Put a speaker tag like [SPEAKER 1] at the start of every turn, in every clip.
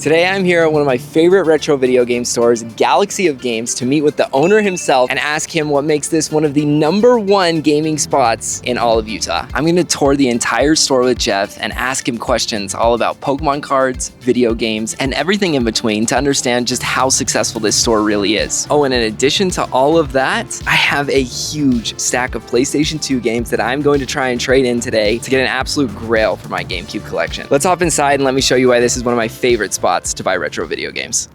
[SPEAKER 1] Today I'm here at one of my favorite retro video game stores, Galaxy of Games, to meet with the owner himself and ask him what makes this one of the #1 gaming spots in all of Utah. I'm going to tour the entire store with Geoff and ask him questions all about Pokemon cards, video games, and everything in between to understand just how successful this store really is. Oh, and in addition to all of that, I have a huge stack of PlayStation 2 games that I'm going to try and trade in today to get an absolute grail for my GameCube collection. Let's hop inside and let me show you why this is one of my favorite spots to buy retro video games.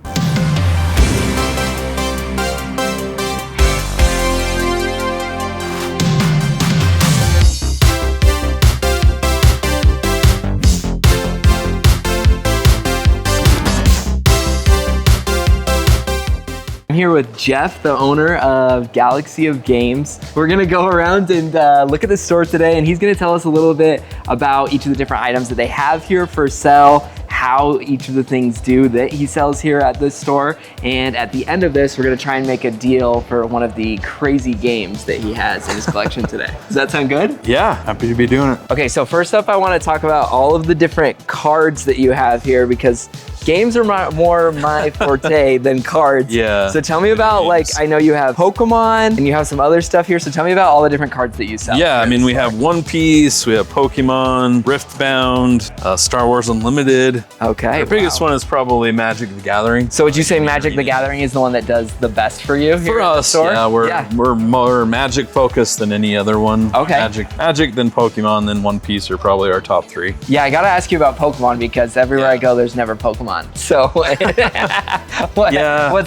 [SPEAKER 1] I'm here with Geoff, the owner of Galaxy of Games. We're gonna go around and look at the store today, and he's gonna tell us a little bit about each of the different items that they have here for sale, how each of the things do that he sells here at this store, and at the end of this, we're gonna try and make a deal for one of the crazy games that he has in his collection today. Does that sound good?
[SPEAKER 2] Yeah, happy to be doing it.
[SPEAKER 1] Okay, so first up, I wanna talk about all of the different cards that you have here, because games are more my forte than cards.
[SPEAKER 2] Yeah.
[SPEAKER 1] So tell me about, like, I know you have Pokemon and you have some other stuff here. So tell me about all the different cards that you sell.
[SPEAKER 2] Yeah, I mean, we have One Piece, we have Pokemon, Riftbound, Star Wars Unlimited.
[SPEAKER 1] Okay.
[SPEAKER 2] The biggest one is probably Magic the Gathering.
[SPEAKER 1] So would you say Magic the Gathering is the one that does the best for you here
[SPEAKER 2] for
[SPEAKER 1] at the
[SPEAKER 2] us?
[SPEAKER 1] store?
[SPEAKER 2] Yeah, we're more Magic focused than any other one.
[SPEAKER 1] Okay.
[SPEAKER 2] Magic, then Pokemon, then One Piece are probably our top 3.
[SPEAKER 1] Yeah, I gotta ask you about Pokemon because everywhere I go, there's never Pokemon. So what's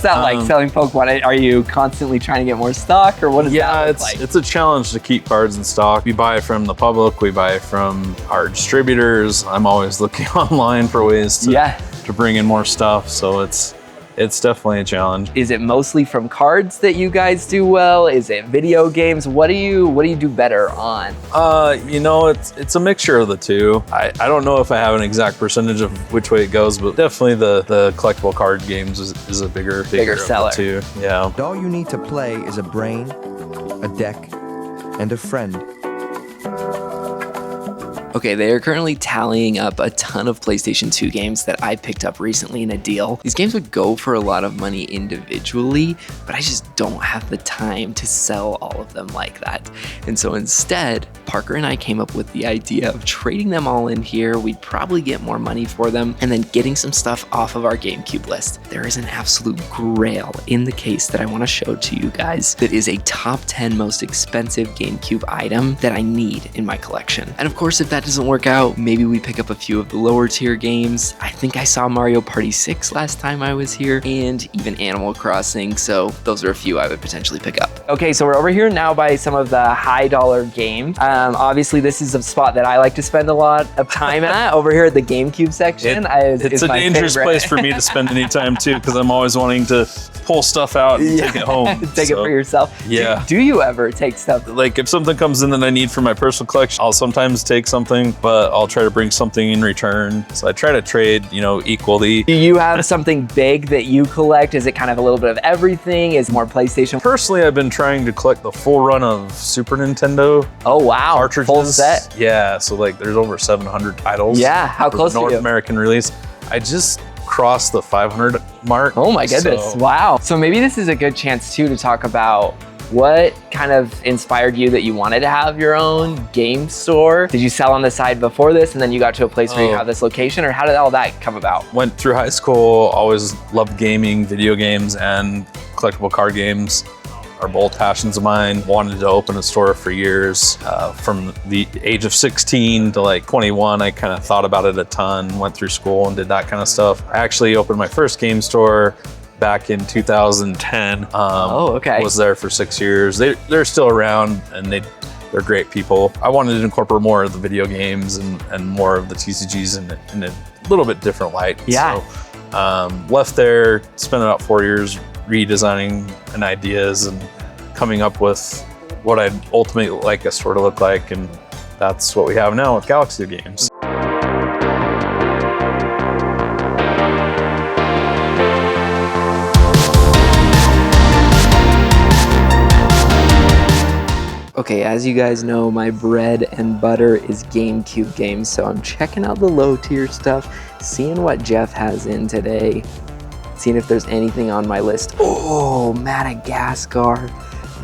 [SPEAKER 1] that like selling Pokemon? Are you constantly trying to get more stock, or what is that look like?
[SPEAKER 2] It's a challenge to keep cards in stock. We buy from the public, we buy from our distributors. I'm always looking online for ways to bring in more stuff. So it's definitely a challenge.
[SPEAKER 1] Is it mostly from cards that you guys do well? Is it video games? What do you do better on?
[SPEAKER 2] You know, it's a mixture of the two. I don't know if I have an exact percentage of which way it goes, but definitely the collectible card games is a bigger seller too. Yeah.
[SPEAKER 3] All you need to play is a brain, a deck, and a friend.
[SPEAKER 1] Okay, they are currently tallying up a ton of PlayStation 2 games that I picked up recently in a deal. These games would go for a lot of money individually, but I just don't have the time to sell all of them like that. And so instead, Parker and I came up with the idea of trading them all in here. We'd probably get more money for them, and then getting some stuff off of our GameCube list. There is an absolute grail in the case that I want to show to you guys that is a top 10 most expensive GameCube item that I need in my collection. And of course, if that doesn't work out, maybe we pick up a few of the lower tier games. I think I saw Mario Party 6 last time I was here, and even Animal Crossing, so those are a few I would potentially pick up. Okay, so we're over here now by some of the high dollar games. Obviously this is a spot that I like to spend a lot of time at, over here at the GameCube section.
[SPEAKER 2] It's a dangerous place for me to spend any time too, because I'm always wanting to pull stuff out and take it home.
[SPEAKER 1] Take it for yourself.
[SPEAKER 2] Yeah.
[SPEAKER 1] Do you ever take stuff?
[SPEAKER 2] Like if something comes in that I need for my personal collection, I'll sometimes take something, but I'll try to bring something in return. So I try to trade, you know, equally.
[SPEAKER 1] Do you have something big that you collect? Is it kind of a little bit of everything? Is it more PlayStation?
[SPEAKER 2] Personally, I've been trying to collect the full run of Super Nintendo.
[SPEAKER 1] Oh wow,
[SPEAKER 2] cartridges.
[SPEAKER 1] Full set?
[SPEAKER 2] Yeah, so like there's over 700 titles.
[SPEAKER 1] Yeah, how close are you?
[SPEAKER 2] North American release. I just crossed the 500 mark.
[SPEAKER 1] Oh my goodness, wow. So maybe this is a good chance too to talk about what kind of inspired you that you wanted to have your own game store? Did you sell on the side before this and then you got to a place where you have this location, or how did all that come about?
[SPEAKER 2] Went through high school, always loved gaming, video games, and collectible card games are both passions of mine. Wanted to open a store for years. From the age of 16 to like 21, I kind of thought about it a ton, went through school and did that kind of stuff. I actually opened my first game store back in 2010. Was there for 6 years. They're still around, and they're great people. I wanted to incorporate more of the video games and more of the TCGs in a little bit different light.
[SPEAKER 1] Yeah.
[SPEAKER 2] So left there, spent about 4 years redesigning and ideas and coming up with what I'd ultimately like a store to look like, and that's what we have now with Galaxy of Games.
[SPEAKER 1] Okay, as you guys know, my bread and butter is GameCube games, so I'm checking out the low tier stuff, seeing what Geoff has in today, seeing if there's anything on my list. Oh, Madagascar.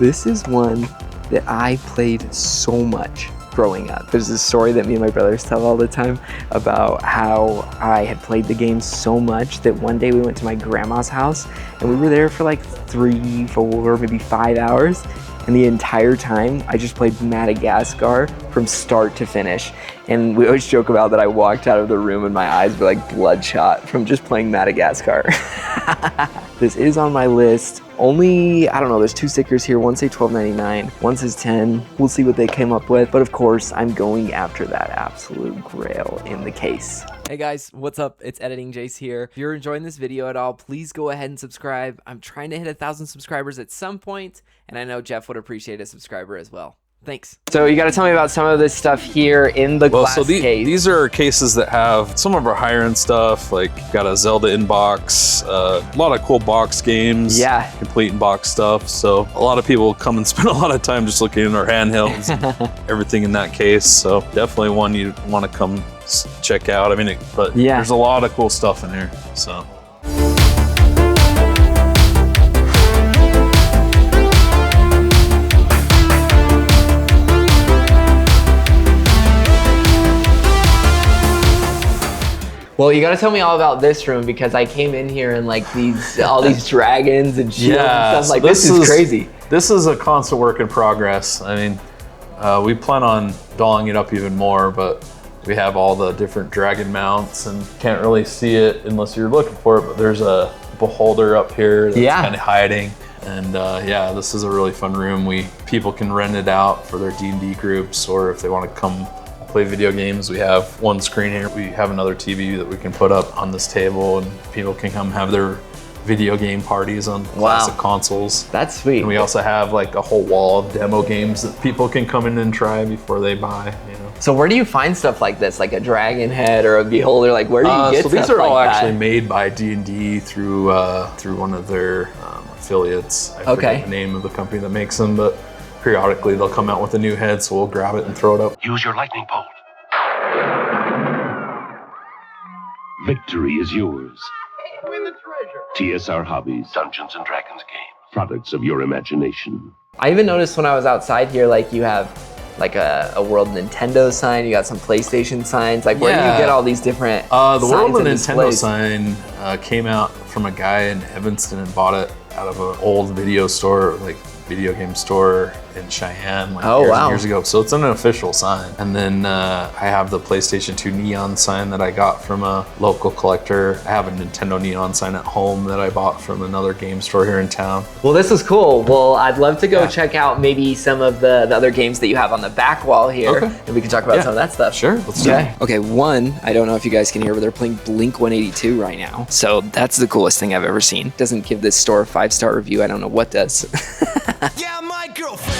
[SPEAKER 1] This is one that I played so much growing up. There's this story that me and my brothers tell all the time about how I had played the game so much that one day we went to my grandma's house and we were there for like 3, 4, maybe 5 hours. And the entire time, I just played Madagascar from start to finish. And we always joke about that I walked out of the room and my eyes were like bloodshot from just playing Madagascar. This is on my list. Only, I don't know, there's 2 stickers here. One say $12.99, one says $10. We'll see what they came up with. But of course, I'm going after that absolute grail in the case. Hey guys, what's up? It's Editing Jace here. If you're enjoying this video at all, please go ahead and subscribe. I'm trying to hit 1,000 subscribers at some point, and I know Geoff would appreciate a subscriber as well. Thanks. So you got to tell me about some of this stuff here in the glass case.
[SPEAKER 2] These are cases that have some of our higher end stuff, like got a Zelda inbox, a lot of cool box games, complete in box stuff. So a lot of people come and spend a lot of time just looking at our handhelds and everything in that case. So definitely one you want to come check out. I mean, there's a lot of cool stuff in here. So.
[SPEAKER 1] Well, you gotta tell me all about this room because I came in here and like all these dragons and shields and stuff. Like this is crazy.
[SPEAKER 2] This is a constant work in progress. I mean, we plan on dolling it up even more, but we have all the different dragon mounts and can't really see it unless you're looking for it. But there's a beholder up here that's kind of hiding. And yeah, this is a really fun room. People can rent it out for their D&D groups, or if they want to come play video games. We have one screen here. We have another TV that we can put up on this table and people can come have their video game parties on classic consoles.
[SPEAKER 1] That's sweet.
[SPEAKER 2] And we also have like a whole wall of demo games that people can come in and try before they buy, you know.
[SPEAKER 1] So where do you find stuff like this? Like a dragon head or a beholder? Like where do you get stuff like that?
[SPEAKER 2] So these are all actually made by D&D through one of their affiliates. I forget the name of the company that makes them, but periodically they'll come out with a new head, so we'll grab it and throw it up.
[SPEAKER 4] Use your lightning bolt. Victory is yours.
[SPEAKER 5] Win the treasure.
[SPEAKER 4] TSR Hobbies. Dungeons and Dragons game. Products of your imagination.
[SPEAKER 1] I even noticed when I was outside here, like you have like a World Nintendo sign, you got some PlayStation signs. Like where do you get all these different
[SPEAKER 2] the World Nintendo sign came out from a guy in Evanston and bought it out of an old video store, like video game store in Cheyenne like years ago. So it's an official sign. And then I have the PlayStation 2 neon sign that I got from a local collector. I have a Nintendo neon sign at home that I bought from another game store here in town.
[SPEAKER 1] Well, this is cool. Well, I'd love to go check out maybe some of the other games that you have on the back wall here. And we can talk about some of that stuff.
[SPEAKER 2] Sure, let's do it.
[SPEAKER 1] Okay, one, I don't know if you guys can hear, but they're playing Blink 182 right now. So that's the coolest thing I've ever seen. Doesn't give this store a 5-star review. I don't know what does.
[SPEAKER 5] Yeah, my girlfriend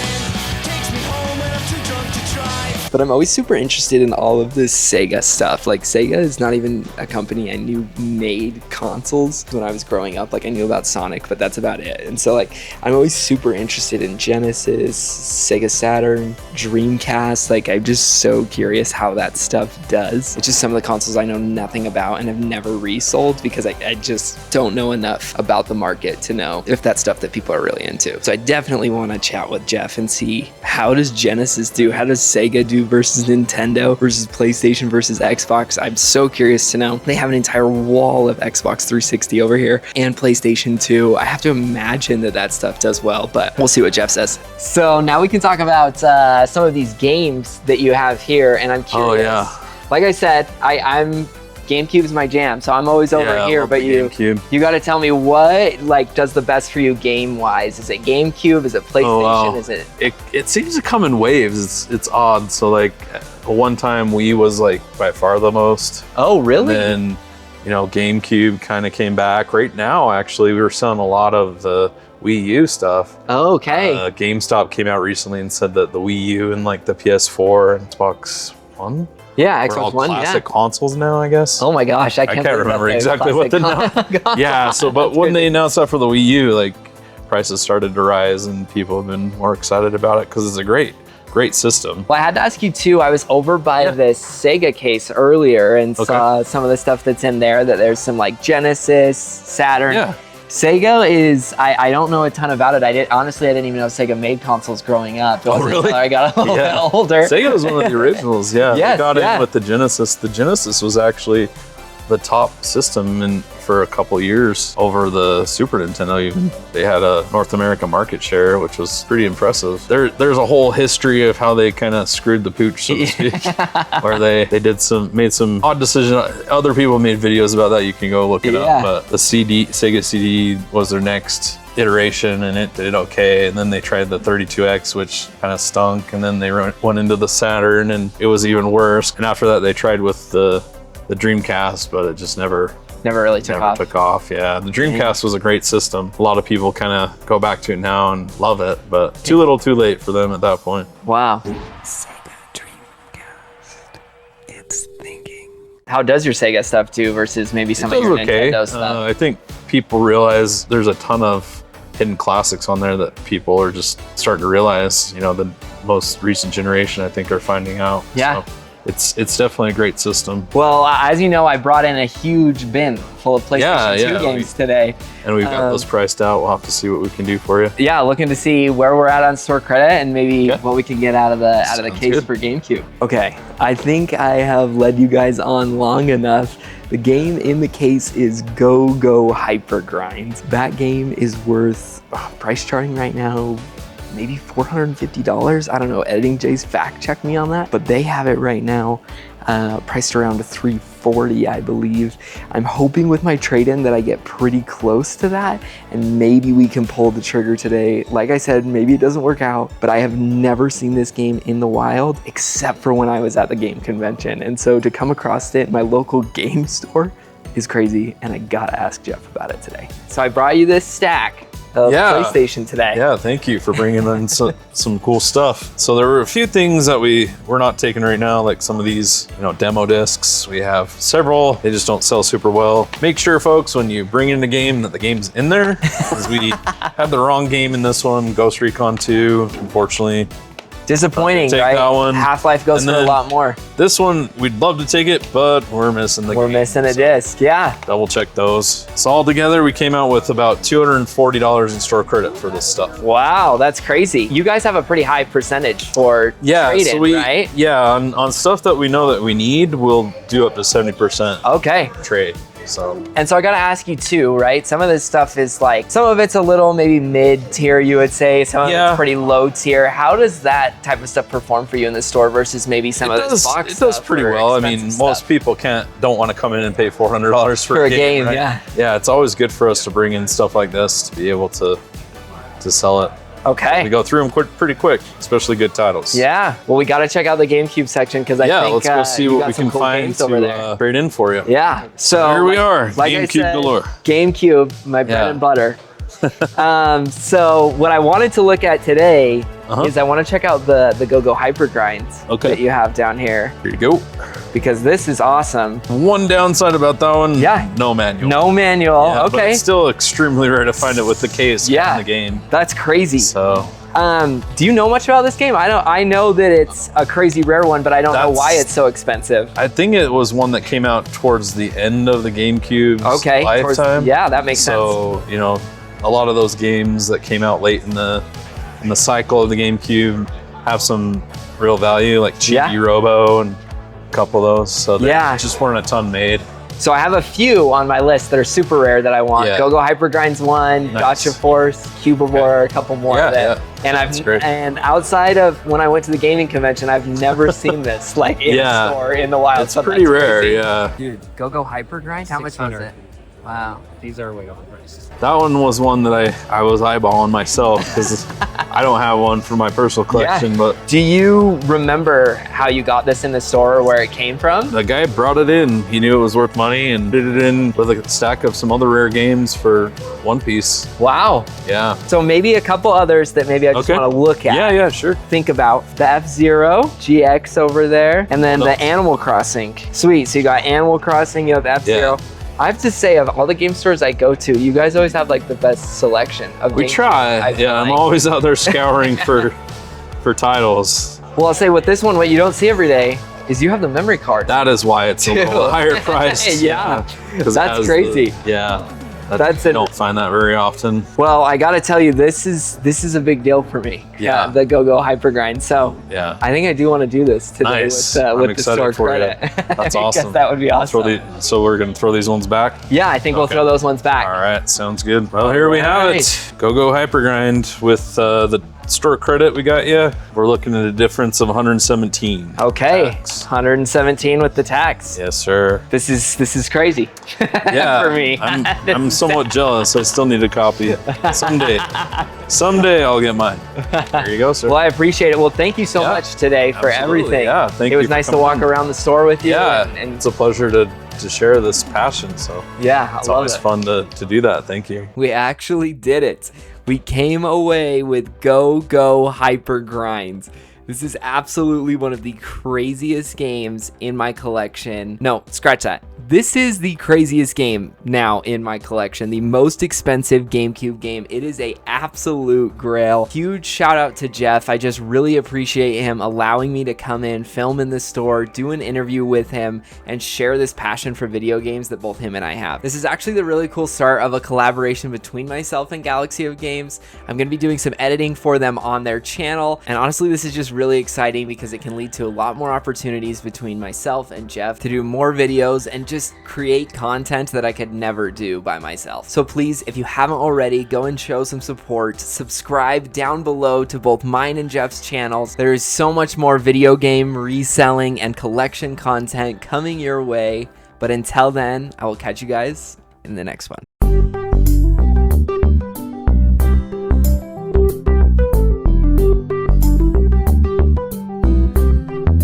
[SPEAKER 5] takes me home when I'm too drunk to drive.
[SPEAKER 1] But I'm always super interested in all of this Sega stuff. Like Sega is not even a company I knew made consoles when I was growing up. Like I knew about Sonic, but that's about it. And so like I'm always super interested in Genesis, Sega Saturn, Dreamcast. Like I'm just so curious how that stuff does. It's just some of the consoles I know nothing about and have never resold because I just don't know enough about the market to know if that's stuff that people are really into. So I definitely want to chat with Geoff and see how does Genesis do? How does Sega do versus Nintendo versus PlayStation versus Xbox? I'm so curious to know. They have an entire wall of Xbox 360 over here and PlayStation 2. I have to imagine that stuff does well, but we'll see what Geoff says. So now we can talk about some of these games that you have here, and I'm curious.
[SPEAKER 2] Oh yeah.
[SPEAKER 1] Like I said, I'm GameCube's my jam, so I'm always over here. But you got to tell me what like does the best for you game wise. Is it GameCube? Is it PlayStation? Is it?
[SPEAKER 2] It seems to come in waves. It's odd. So like one time Wii was like by far the most.
[SPEAKER 1] Oh really?
[SPEAKER 2] And then GameCube kind of came back. Right now, actually, we were selling a lot of the Wii U stuff.
[SPEAKER 1] Oh, okay.
[SPEAKER 2] GameStop came out recently and said that the Wii U and like the PS4 and Xbox One.
[SPEAKER 1] Yeah,
[SPEAKER 2] Xbox
[SPEAKER 1] One.
[SPEAKER 2] Classic consoles now, I guess.
[SPEAKER 1] Oh my gosh, I can't
[SPEAKER 2] remember exactly what the yeah. So, but when they announced that for the Wii U, like prices started to rise and people have been more excited about it because it's a great great system.
[SPEAKER 1] Well, I had to ask you too, I was over by this Sega case earlier and saw some of the stuff that's in there, that there's some like Genesis, Saturn.
[SPEAKER 2] Yeah.
[SPEAKER 1] Sega is, I don't know a ton about it. Honestly, I didn't even know Sega made consoles growing up. It wasn't
[SPEAKER 2] really?
[SPEAKER 1] until I got a little bit older.
[SPEAKER 2] Sega was one of the originals, yeah.
[SPEAKER 1] Yes,
[SPEAKER 2] they got in with the Genesis. The Genesis was actually the top system for a couple years over the Super Nintendo even. They had a North American market share, which was pretty impressive. There's a whole history of how they kind of screwed the pooch, so to speak, where they made some odd decisions. Other people made videos about that. You can go look it up. But the Sega CD was their next iteration, and it did okay. And then they tried the 32X, which kind of stunk. And then they went into the Saturn, and it was even worse. And after that, they tried with the Dreamcast, but it just never really took off. Yeah, the Dreamcast was a great system. A lot of people kind of go back to it now and love it, but too little too late for them at that point.
[SPEAKER 1] Wow.
[SPEAKER 5] Sega Dreamcast. It's thinking.
[SPEAKER 1] How does your Sega stuff do versus maybe some of your Nintendo stuff?
[SPEAKER 2] I think people realize there's a ton of hidden classics on there that people are just starting to realize, you know, the most recent generation, I think, are finding out.
[SPEAKER 1] Yeah.
[SPEAKER 2] So it's definitely a great system.
[SPEAKER 1] Well, as you know, I brought in a huge bin full of PlayStation 2 games today.
[SPEAKER 2] And we've got those priced out. We'll have to see what we can do for you.
[SPEAKER 1] Yeah, looking to see where we're at on store credit and maybe what we can get out of the case for GameCube. Okay, I think I have led you guys on long enough. The game in the case is Go Hyper Grind. That game is worth, price charting right now, maybe $450. I don't know, Editing J's fact check me on that, but they have it right now priced around $340, I believe. I'm hoping with my trade-in that I get pretty close to that, and maybe we can pull the trigger today. Like I said, maybe it doesn't work out, but I have never seen this game in the wild except for when I was at the game convention. And so to come across it in my local game store is crazy, and I gotta ask Geoff about it today. So I brought you this stack of PlayStation today.
[SPEAKER 2] Yeah, thank you for bringing in some cool stuff. So there were a few things that we're not taking right now, like some of these, you know, demo discs. We have several. They just don't sell super well. Make sure, folks, when you bring in a game that the game's in there, because we had the wrong game in this one, Ghost Recon 2, unfortunately.
[SPEAKER 1] Disappointing,
[SPEAKER 2] take
[SPEAKER 1] right?
[SPEAKER 2] That one.
[SPEAKER 1] Half-Life goes for a lot more.
[SPEAKER 2] This one, we'd love to take it, but we're missing the game.
[SPEAKER 1] We're missing a disc, yeah.
[SPEAKER 2] Double check those. So all together, we came out with about $240 in store credit for this stuff.
[SPEAKER 1] Wow, that's crazy. You guys have a pretty high percentage for trade-in, right?
[SPEAKER 2] Yeah, on stuff that we know that we need, we'll do up to 70% trade. And
[SPEAKER 1] so I gotta ask you too, right? Some of this stuff is like, some of it's a little maybe mid-tier, you would say. Some of it's pretty low tier. How does that type of stuff perform for you in the store versus maybe some of this box stuff?
[SPEAKER 2] It does pretty well. I mean, most people don't want to come in and pay $400 for a game, right? Yeah, it's always good for us to bring in stuff like this to be able to sell it.
[SPEAKER 1] Okay.
[SPEAKER 2] We go through them pretty quick, especially good titles.
[SPEAKER 1] Yeah. Well, we got to check out the GameCube section because I think
[SPEAKER 2] let's go see what we can find to trade in for you.
[SPEAKER 1] Yeah. So
[SPEAKER 2] here we are,
[SPEAKER 1] like
[SPEAKER 2] GameCube galore.
[SPEAKER 1] GameCube, my bread and butter. So what I wanted to look at today is I want to check out the Go Hyper Grinds that you have down here.
[SPEAKER 2] Here you go.
[SPEAKER 1] Because this is awesome.
[SPEAKER 2] One downside about that one, no manual.
[SPEAKER 1] No manual,
[SPEAKER 2] yeah, but it's still extremely rare to find it with the case in the game.
[SPEAKER 1] That's crazy.
[SPEAKER 2] So,
[SPEAKER 1] do you know much about this game? I know that it's a crazy rare one, but I don't know why it's so expensive.
[SPEAKER 2] I think it was one that came out towards the end of the GameCube's lifetime.
[SPEAKER 1] Yeah, that makes sense.
[SPEAKER 2] So, you know, a lot of those games that came out late in the cycle of the GameCube have some real value, like Chibi Robo and a couple of those. So there just weren't a ton made.
[SPEAKER 1] So I have a few on my list that are super rare that I want. Go Hyper Grinds 1, Gotcha Force, Cubivore, a couple more of them. And outside of when I went to the gaming convention, I've never seen this like in a store in the wild.
[SPEAKER 2] It's pretty rare,
[SPEAKER 1] Dude, Go Hyper Grind? How much was it? Wow.
[SPEAKER 6] These are way overpriced.
[SPEAKER 2] That one was one that I was eyeballing myself because I don't have one for my personal collection. But
[SPEAKER 1] do you remember how you got this in the store or where it came from?
[SPEAKER 2] The guy brought it in. He knew it was worth money and did it in with a stack of some other rare games for one piece.
[SPEAKER 1] Wow.
[SPEAKER 2] Yeah.
[SPEAKER 1] So maybe a couple others that maybe I just want to look at.
[SPEAKER 2] Yeah, sure.
[SPEAKER 1] Think about the F-Zero, GX over there, and then the Animal Crossing. Sweet. So you got Animal Crossing, you have F-Zero.
[SPEAKER 2] Yeah.
[SPEAKER 1] I have to say, of all the game stores I go to, you guys always have like the best selection of games.
[SPEAKER 2] We try. I'm always out there scouring for titles.
[SPEAKER 1] Well, I'll say with this one, what you don't see every day is you have the memory card.
[SPEAKER 2] That is why it's a little higher priced.
[SPEAKER 1] Yeah,
[SPEAKER 2] 'Cause it
[SPEAKER 1] that's
[SPEAKER 2] has
[SPEAKER 1] crazy.
[SPEAKER 2] You don't find that very often.
[SPEAKER 1] Well, I gotta tell you, this is a big deal for me.
[SPEAKER 2] Yeah.
[SPEAKER 1] The Go-Go Hyper Grind. So
[SPEAKER 2] Yeah.
[SPEAKER 1] I think I do want to do this today
[SPEAKER 2] Nice.
[SPEAKER 1] with
[SPEAKER 2] I'm
[SPEAKER 1] the
[SPEAKER 2] excited
[SPEAKER 1] store
[SPEAKER 2] for
[SPEAKER 1] credit.
[SPEAKER 2] you. That's awesome.
[SPEAKER 1] That would be awesome.
[SPEAKER 2] So we're gonna throw these ones back.
[SPEAKER 1] Yeah, I think we'll
[SPEAKER 2] Okay.
[SPEAKER 1] throw those ones back.
[SPEAKER 2] All right, sounds good. Well, here we have it. Go-Go Hypergrind with the store credit we got you. We're looking at a difference of 117.
[SPEAKER 1] Okay,
[SPEAKER 2] Tax.
[SPEAKER 1] 117 with the tax.
[SPEAKER 2] Yes, sir.
[SPEAKER 1] This is crazy.
[SPEAKER 2] Yeah,
[SPEAKER 1] for me.
[SPEAKER 2] I'm somewhat jealous. I still need a copy. Someday I'll get mine. There you go, sir.
[SPEAKER 1] Well, I appreciate it. Well, thank you so much today for
[SPEAKER 2] Absolutely.
[SPEAKER 1] everything.
[SPEAKER 2] Yeah, thank
[SPEAKER 1] It was
[SPEAKER 2] you for
[SPEAKER 1] nice to
[SPEAKER 2] coming
[SPEAKER 1] walk
[SPEAKER 2] in.
[SPEAKER 1] around the store with you.
[SPEAKER 2] Yeah,
[SPEAKER 1] and
[SPEAKER 2] it's a pleasure to share this passion. So
[SPEAKER 1] yeah,
[SPEAKER 2] it's
[SPEAKER 1] I love
[SPEAKER 2] always
[SPEAKER 1] it.
[SPEAKER 2] fun to do that. Thank you.
[SPEAKER 1] We actually did it. We came away with Go-Go Hyper Grind. This is absolutely one of the craziest games in my collection. No, scratch that. This is the craziest game now in my collection. The most expensive GameCube game. It is a absolute grail. Huge shout out to Geoff. I just really appreciate him allowing me to come in, film in the store, do an interview with him, and share this passion for video games that both him and I have. This is actually the really cool start of a collaboration between myself and Galaxy of Games. I'm going to be doing some editing for them on their channel, and honestly, this is just really exciting because it can lead to a lot more opportunities between myself and Geoff to do more videos and just create content that I could never do by myself. So please, if you haven't already, go and show some support. Subscribe down below to both mine and Geoff's channels. There is so much more video game reselling and collection content coming your way. But until then, I will catch you guys in the next one.